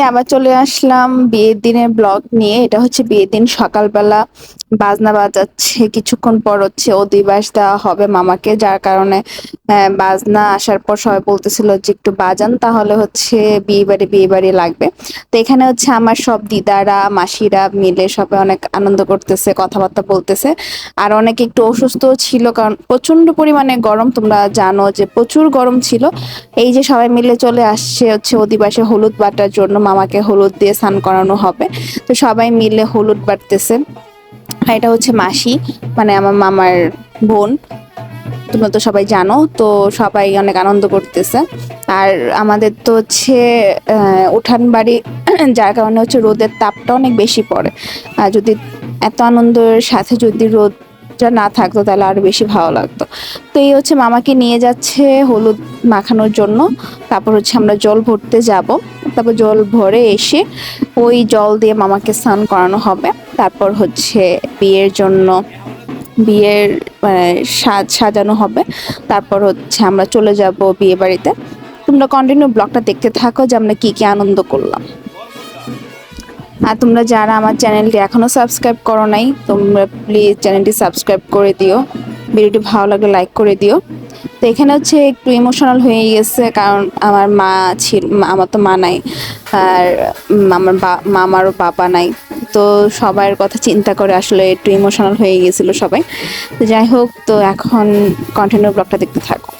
আবার চলে আসলাম বিয়ের দিনের ব্লগ নিয়ে। এটা হচ্ছে বিয়ের দিন সকালবেলা বাজনা বাজাচ্ছে, কিছুক্ষণ পর হচ্ছে অধিবাস দেওয়া হবে মামাকে, যার কারণে বাজনা আসার পর সবাই বলতেছিল যে একটু বাজান, তাহলে হচ্ছে বিয়ে বাড়ি লাগবে। তো এখানে হচ্ছে আমার সব দিদারা মাসিরা মিলে সবাই অনেক আনন্দ করতেছে, কথাবার্তা বলতেছে। আর অনেকে একটু অসুস্থ ছিল, কারণ প্রচন্ড পরিমাণে গরম, তোমরা জানো যে প্রচুর গরম ছিল। এই যে সবাই মিলে চলে আসছে হচ্ছে অধিবাসে হলুদ বাটার জন্য, মামাকে হলুদ দিয়ে স্নান করানো হবে। তো সবাই মিলে হলুদ বাটতেছে। আর এটা হচ্ছে মাসি, মানে আমার মামার বোন, তোমরা তো সবাই জানো। তো সবাই অনেক আনন্দ করতেছে। আর আমাদের তো হচ্ছে উঠান বাড়ি, যার কারণে হচ্ছে রোদের তাপটা অনেক বেশি পড়ে। আর যদি এত আনন্দের সাথে যদি রোদটা না থাকতো তাহলে আরো বেশি ভালো লাগতো। তো এই হচ্ছে মামাকে নিয়ে যাচ্ছে হলুদ মাখানোর জন্য। তারপর হচ্ছে আমরা জল ভরতে যাব। তারপর জল ভরে এসে ওই জল দিয়ে মামাকে স্নান করানো হবে। তারপর হচ্ছে বিয়ের জন্য বিয়ের সাজানো হবে। তারপর হচ্ছে আমরা চলে যাব বিয়ে বাড়িতে। তোমরা কন্টিনিউ ব্লগটা দেখতে থাকো যে আমরা কি কি আনন্দ করলাম। আর তোমরা যারা আমার চ্যানেলটি এখনো সাবস্ক্রাইব করো নাই, তোমরা প্লিজ চ্যানেলটি সাবস্ক্রাইব করে দিও। ভিডিওটি ভালো লাগলে লাইক করে দিও। তো এখানে হচ্ছে একটু ইমোশনাল হয়ে গেছে, কারণ আমার মা ছিল, আমার তো মা নাই। আর আমার মামারও বাবা নাই। তো সবার কথা চিন্তা করে আসলে একটু ইমোশনাল হয়ে গিয়েছিল সবাই। তো যাই হোক, তো এখন কন্টিনিউ ব্লগটা দেখতে থাকো।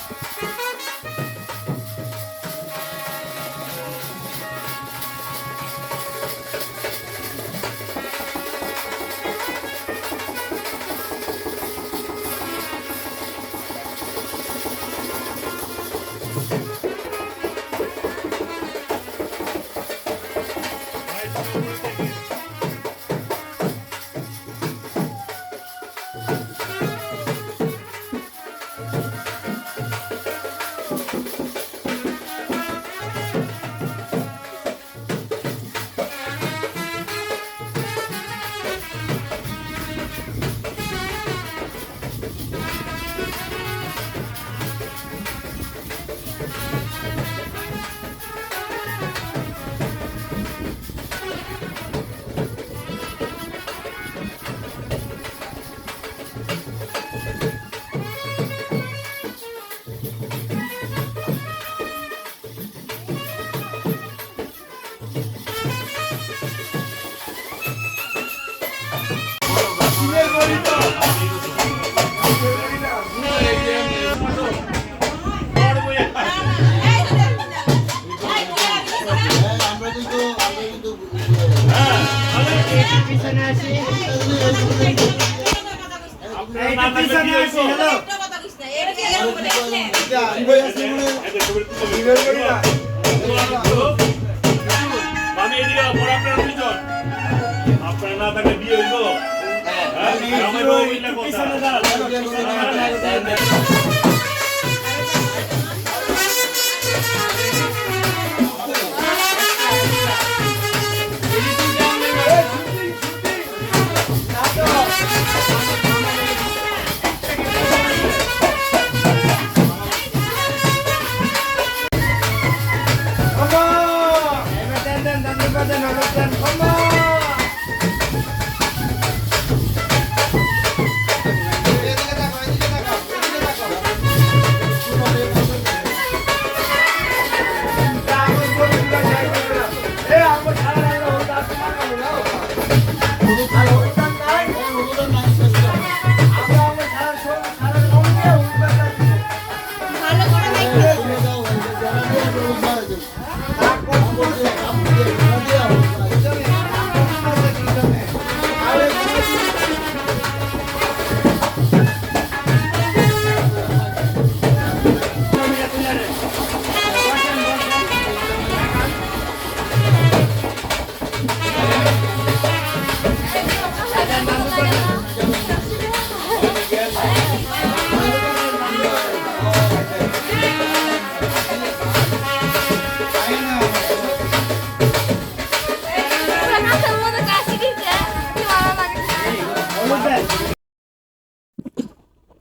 আপনার না থাকলে বিয়ে হইতো।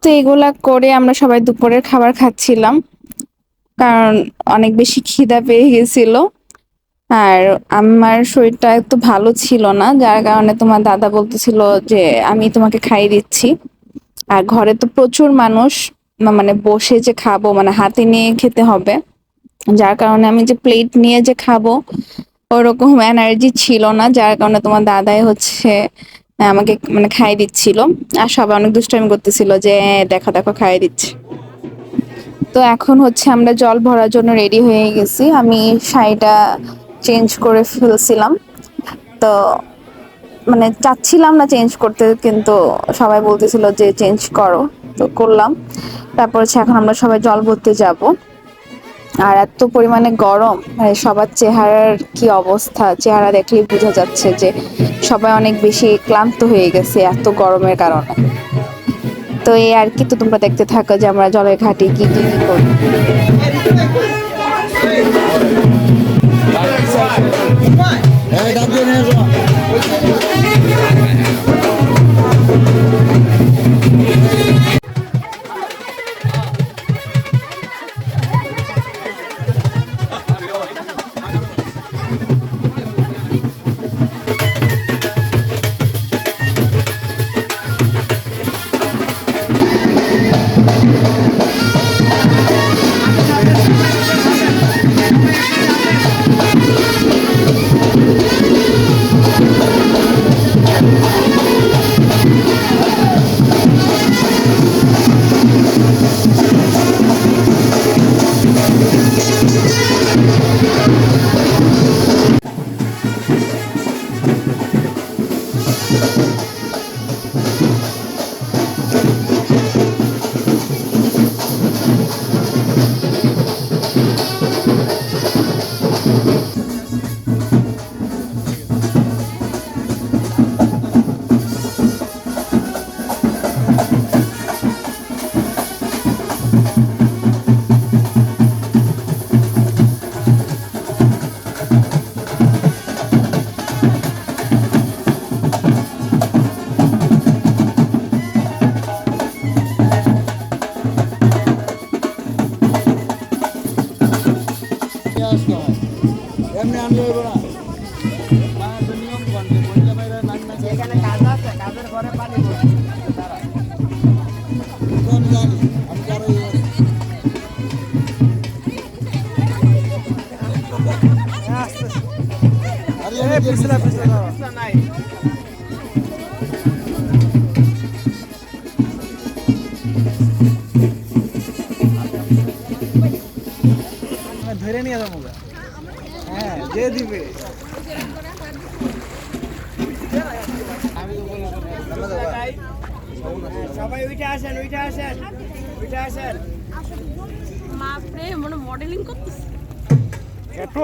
তো এগুলা করে আমরা সবাই দুপুরের খাবার খাচ্ছিলাম, কারণ অনেক বেশি খিদা পেয়ে গেছিল। আর আমার শরীরটা একটু ভালো ছিল না, যার কারণে তোমার দাদা বলতেছিল যে আমি তোমাকে খাইয়ে দিচ্ছি। আর ঘরে তো প্রচুর মানুষ, মানে বসে যে খাবো, মানে হাতে নিয়ে খেতে হবে, যার কারণে আমি যে প্লেট নিয়ে যে খাবো ওরকম এনার্জি ছিল না, যার কারণে তোমার দাদাই হচ্ছে আমাকে মানে খাইয়ে দিচ্ছিল। আর সবাই অনেক দুষ্টামি করতেছিল যে দেখো দেখো খাইয়ে দিচ্ছে। তো এখন হচ্ছে আমরা জল ভরার জন্য রেডি হয়ে গেছি, আমি শাড়িটা চেঞ্জ করে ফেলছিলাম। তো মানে চাচ্ছিলাম না চেঞ্জ করতে, কিন্তু সবাই বলতেছিল যে চেঞ্জ করো, তো করলাম। তারপর হচ্ছে এখন আমরা সবাই জল ভরতে যাব। আর এত পরিমাণে গরম, মানে সবার চেহারার কি অবস্থা, চেহারা দেখলেই বোঝা যাচ্ছে যে সবাই অনেক বেশি ক্লান্ত হয়ে গেছে এত গরমের কারণে। তো এই আর কি, তো তোমরা দেখতে থাকো যে আমরা জলের ঘাটে কি কি কি করি। এমনি আমি হইব না নিয়ম করবে মহিলা বাইরে নাক না এখানে কাজ আছে, কাজের ঘরে পানি পড়ছে তারা আমি জানি আমি যারা আরে পিছলা পিছলা নাই ধরে নিয়ে যাবো। হ্যাঁ যে দিবে সবাই ওইটা আসেন ওইটা আসেন ওইটা আসেন। মাপরে মনে মডেলিং করতেছে একটু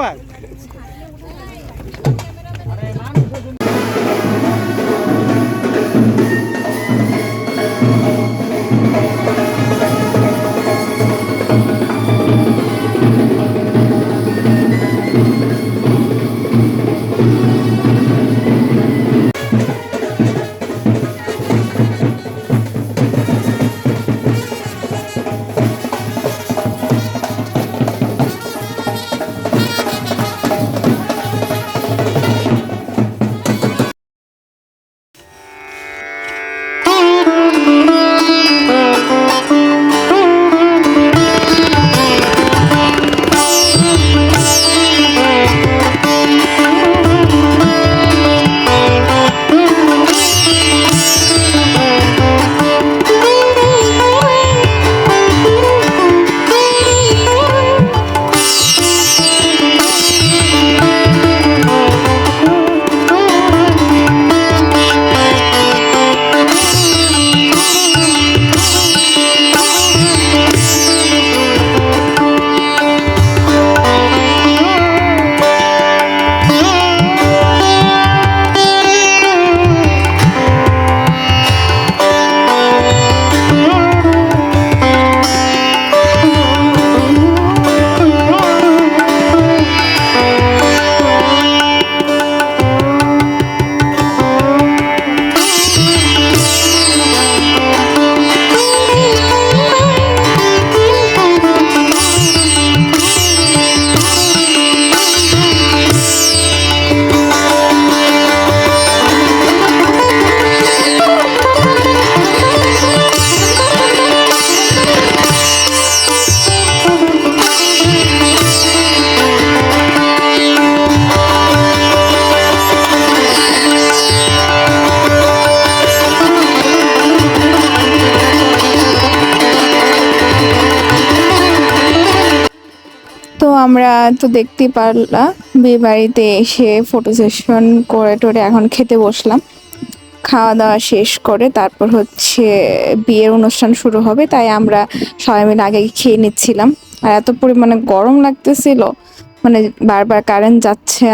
আমরা তো দেখতেই পারলাম বিয়ে বাড়িতে এসে ফটো সেশন করে টোরে এখন খেতে বসলাম। খাওয়া দাওয়া শেষ করে তারপর হচ্ছে বিয়ের অনুষ্ঠান শুরু হবে, তাই আমরা সবাই মিলে আগে খেয়ে নিচ্ছিলাম। আর এত পরিমাণে গরম লাগতেছিল, মানে বারবার কারেন্ট যাচ্ছে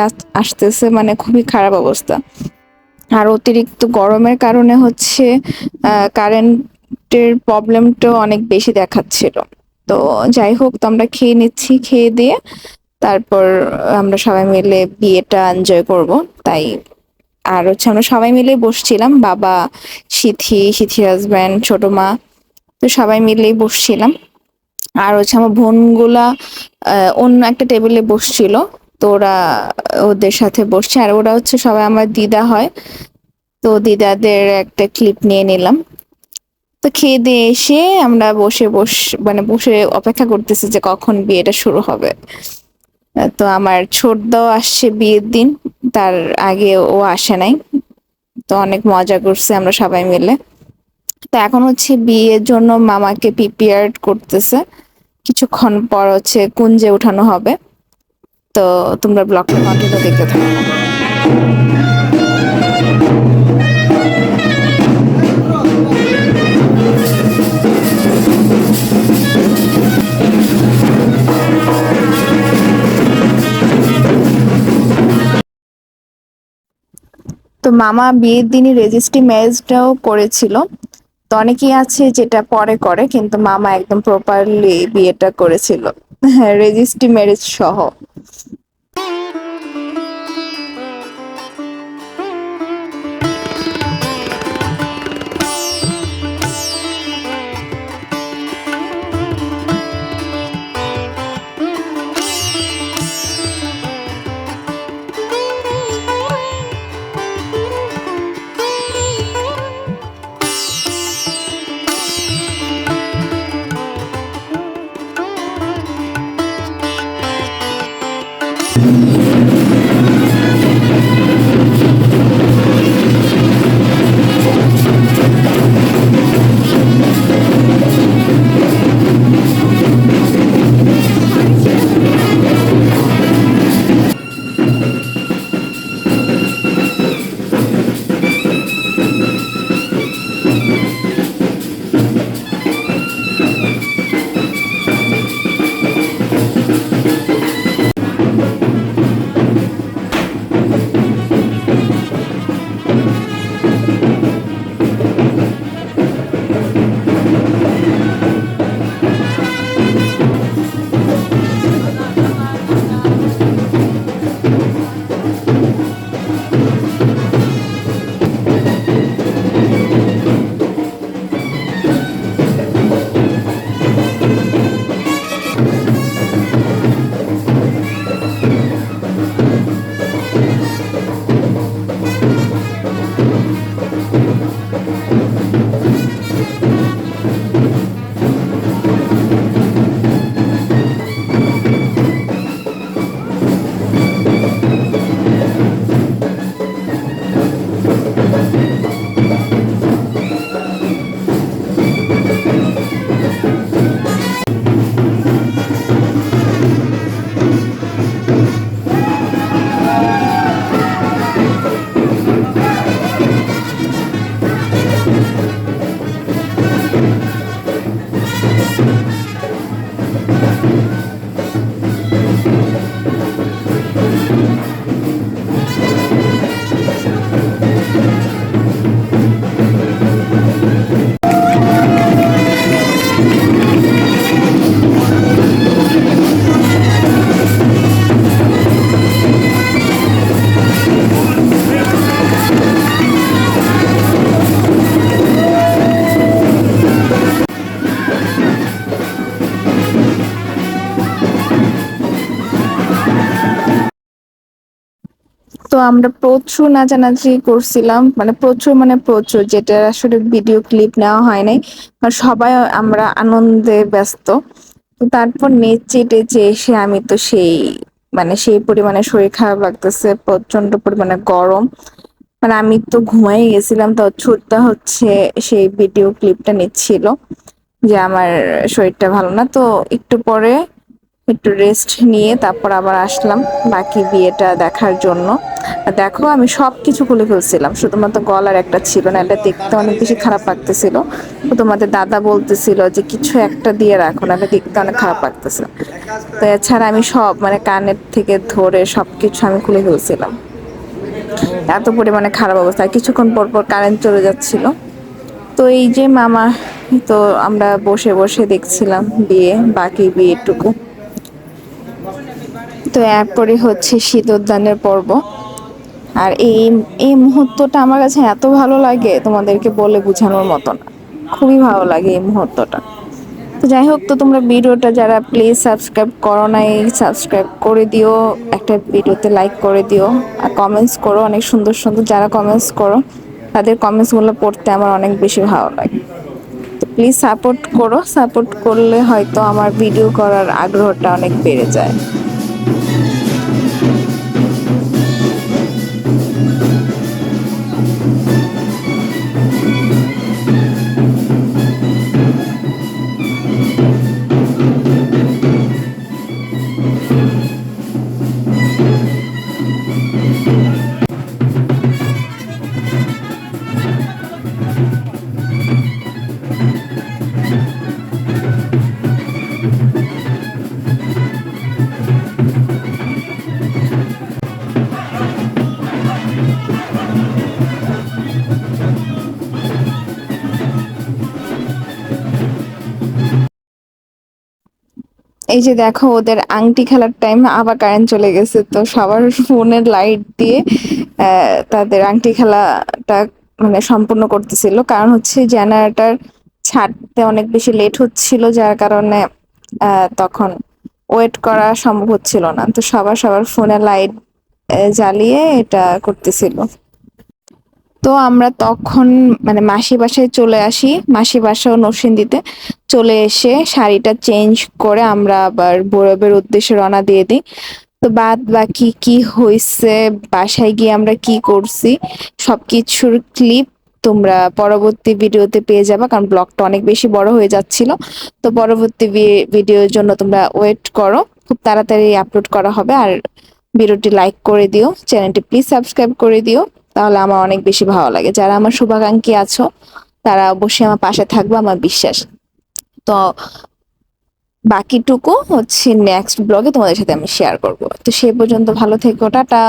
আসতেছে, মানে খুবই খারাপ অবস্থা। আর অতিরিক্ত গরমের কারণে হচ্ছে কারেন্টের প্রবলেমটাও অনেক বেশি দেখাচ্ছিল। তো যাই হোক, তো আমরা খেয়ে নিচ্ছি, খেয়ে দিয়ে তারপর আমরা সবাই মিলে বিয়েটা এনজয় করব। তাই আর হচ্ছে আমরা সবাই মিলে বসছিলাম, বাবা, সিথির হাজব্যান্ড, ছোট মা, তো সবাই মিলেই বসছিলাম। আর হচ্ছে আমার বোনগুলা অন্য একটা টেবিলে বসছিল, তো ওরা ওদের সাথে বসছে। আর ওরা হচ্ছে সবাই আমার দিদা হয়, তো দিদাদের একটা ক্লিপ নিয়ে নিলাম। তো খেয়ে দিয়ে এসে আমরা বসে অপেক্ষা করতেছি যে কখন বিয়েটা শুরু হবে। তো আমার ছোটদাও আসছে বিয়ের দিন, তার আগে ও আসে নাই। তো অনেক মজা করছে আমরা সবাই মিলে। তো এখন হচ্ছে বিয়ের জন্য মামাকে প্রিপেয়ার করতেছে, কিছুক্ষণ পর হচ্ছে কুঞ্জে উঠানো হবে। তো তোমরা ব্লগটা কন্টিনিউ দেখতে থাকো। তো মামা বিয়ের দিনই রেজিস্ট্রি ম্যারেজটাও করেছিল। তো অনেকেই আছে যেটা পরে করে, কিন্তু মামা একদম প্রপারলি বিয়েটা করেছিল, হ্যাঁ, রেজিস্ট্রি ম্যারেজ সহ। তো আমরা প্রচুর নাচানাচি করছিলাম, মানে প্রচুর, যেটা আসলে ভিডিও ক্লিপ নেওয়া হয় নাই, কারণ সবাই আমরা আনন্দে ব্যস্ত। তো তারপর নেচে টেচে এসে আমি তো সেই পরিমাণে শরীর খারাপ লাগতেছে, প্রচন্ড পরিমাণে গরম, মানে আমি তো ঘুমাই গেছিলাম। তো ছোট্টা হচ্ছে সেই ভিডিও ক্লিপটা নিচ্ছিল যে আমার শরীরটা ভালো না। তো একটু পরে একটু রেস্ট নিয়ে তারপর আবার আসলাম বাকি বিয়েটা দেখার জন্য। দেখো আমি সবকিছু খুলে ফেলছিলাম, শুধুমাত্র গলার একটা ছিল না, এটা দেখতে অনেক বেশি খারাপ লাগতেছিল। তো তোমাদের দাদা বলতেছিল যে কিছু একটা দিয়ে রাখো না, এটা দেখতে অনেক খারাপ লাগতেছে। তো এছাড়া আমি সব মানে কানের থেকে ধরে সবকিছু আমি খুলে ফেলছিলাম, এত পরিমাণে খারাপ অবস্থা। কিছুক্ষণ পর পর কারেন্ট চলে যাচ্ছিল। তো এই যে মামা, তো আমরা বসে বসে দেখছিলাম বিয়ে, বাকি বিয়েটুকু। তো এরপরে হচ্ছে শীতদানের পর্ব। আর এই এই মুহূর্তটা আমার কাছে এত ভালো লাগে তোমাদেরকে বলে বোঝানোর মতো না, খুবই ভালো লাগে এই মুহূর্তটা। তো যাই হোক, তো তোমরা ভিডিওটা যারা প্লিজ সাবস্ক্রাইব করো নাই সাবস্ক্রাইব করে দিও, একটা ভিডিওতে লাইক করে দিও, আর কমেন্টস করো অনেক সুন্দর সুন্দর। যারা কমেন্টস করো তাদের কমেন্টসগুলো পড়তে আমার অনেক বেশি ভালো লাগে। তো প্লিজ সাপোর্ট করো, সাপোর্ট করলে হয়তো আমার ভিডিও করার আগ্রহটা অনেক বেড়ে যায়। এই যে দেখো ওদের আংটি খেলার টাইম আবার কারেন্ট চলে গেছে, তো সবার ফোনের লাইট দিয়ে তাদের আংটি খেলাটা মানে সম্পূর্ণ করতেছিল। কারণ হচ্ছে জেনারেটর ছাড়তে অনেক বেশি লেট হচ্ছিল, যার কারণে তখন ওয়েট করা সম্ভব হচ্ছিল না। তো সবার সবার ফোনে লাইট জ্বালিয়ে এটা করতেছিল। তো আমরা তখন মানে মাসি বাসায় চলে আসি, মাসি বাসা ও নরসিংদীতে। চলে এসে শাড়িটা চেঞ্জ করে আমরা আবার বরফের উদ্দেশ্যে রওনা দিয়ে দিই। তো বাদ বাকি কি হয়েছে, বাসায় গিয়ে আমরা কি করছি, সবকিছুর ক্লিপ তোমরা পরবর্তী ভিডিওতে পেয়ে যাবে, কারণ ব্লগটা অনেক বেশি বড় হয়ে যাচ্ছিল। তো পরবর্তী ভিডিওর জন্য তোমরা ওয়েট করো, খুব তাড়াতাড়ি আপলোড করা হবে। আর ভিডিওটি লাইক করে দিও, চ্যানেলটি প্লিজ সাবস্ক্রাইব করে দিও, তাহলে আমার অনেক বেশি ভালো লাগে। যারা আমার শুভাকাঙ্ক্ষী আছো তারা অবশ্যই আমার পাশে থাকবে, আমার বিশ্বাস। তো বাকিটুকু হচ্ছে নেক্সট ব্লগে তোমাদের সাথে আমি শেয়ার করব। তো সে পর্যন্ত ভালো থেকো, টাটা।